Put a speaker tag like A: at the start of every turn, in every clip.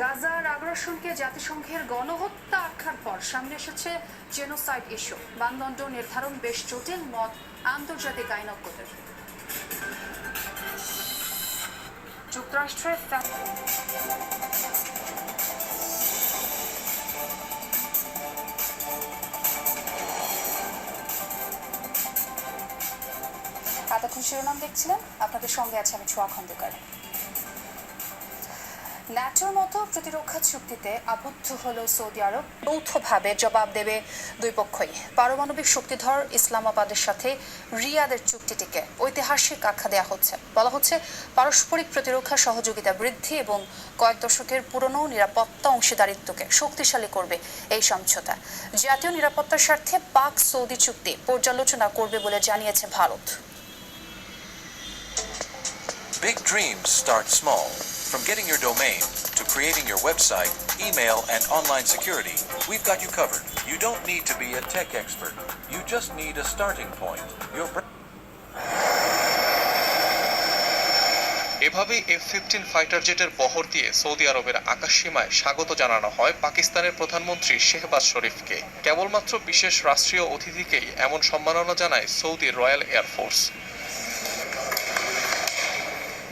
A: গাজার আগ্রাসনকে জাতিসংঘের গণহত্যা আখ্যার পর সামনে এসেছে জেনোসাইড ইস্যু। মানদণ্ড নির্ধারণ বেশ জটিল, মত আন্তর্জাতিক আইনজ্ঞদের। যুক্তরাষ্ট্রের এতক্ষণ শিরোনাম দেখছিলেন, আপনাদের সঙ্গে আছে আমি ছোঁয়া খন্দকার। ন্যাটোর মতো প্রতিরক্ষা চুক্তিতে আবদ্ধ হলো সৌদি আরব। যৌথভাবে জবাব দেবে দুই পক্ষই। পারমাণবিক শক্তিধর ইসলামাবাদের সাথে রিয়াদের চুক্তিটিকে ঐতিহাসিক আখ্যা দেওয়া হচ্ছে। বলা হচ্ছে পারস্পরিক প্রতিরক্ষা সহযোগিতা বৃদ্ধি এবং কয়েক দশকের পুরনো নিরাপত্তা অংশীদারিত্বকে শক্তিশালী করবে এই সমঝোতা। জাতীয় নিরাপত্তার স্বার্থে পাক সৌদি চুক্তি পর্যালোচনা করবে বলে জানিয়েছে Bharat.
B: Big dreams start small. From getting your domain to creating your website, email, and online security, we've got you covered. You don't need to be a tech expert. You just need a starting point.
C: এভাবেই F-15 fighter জেটের বহর দিয়ে Saudi আরবের আকাশসীমায় স্বাগত জানানো হয় পাকিস্তানের প্রধানমন্ত্রী শেহবাজ শরীফকে। কেবলমাত্র বিশেষ রাষ্ট্রীয় অতিথিকেই এমন সম্মাননা জানায় সৌদি রয়্যাল এয়ারফোর্স।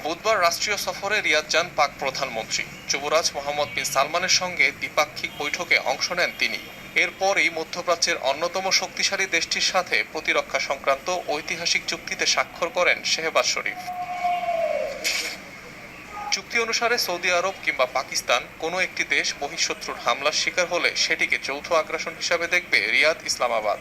C: বুধবার রাষ্ট্রীয় সফরে রিয়াদ যান পাক প্রধানমন্ত্রী। যুবরাজ মোহাম্মদ বিন সালমানের সঙ্গে দ্বিপাক্ষিক বৈঠকে অংশ নেন তিনি। এরপরই মধ্যপ্রাচ্যের অন্যতম শক্তিশালী দেশটির সাথে প্রতিরক্ষা সংক্রান্ত ঐতিহাসিক চুক্তিতে স্বাক্ষর করেন শেহবাজ শরীফ। চুক্তি অনুসারে সৌদি আরব কিংবা পাকিস্তান কোনো একটি দেশ বহিঃশত্রুর হামলার শিকার হলে সেটিকে যৌথ আগ্রাসন হিসাবে দেখবে রিয়াদ, ইসলামাবাদ।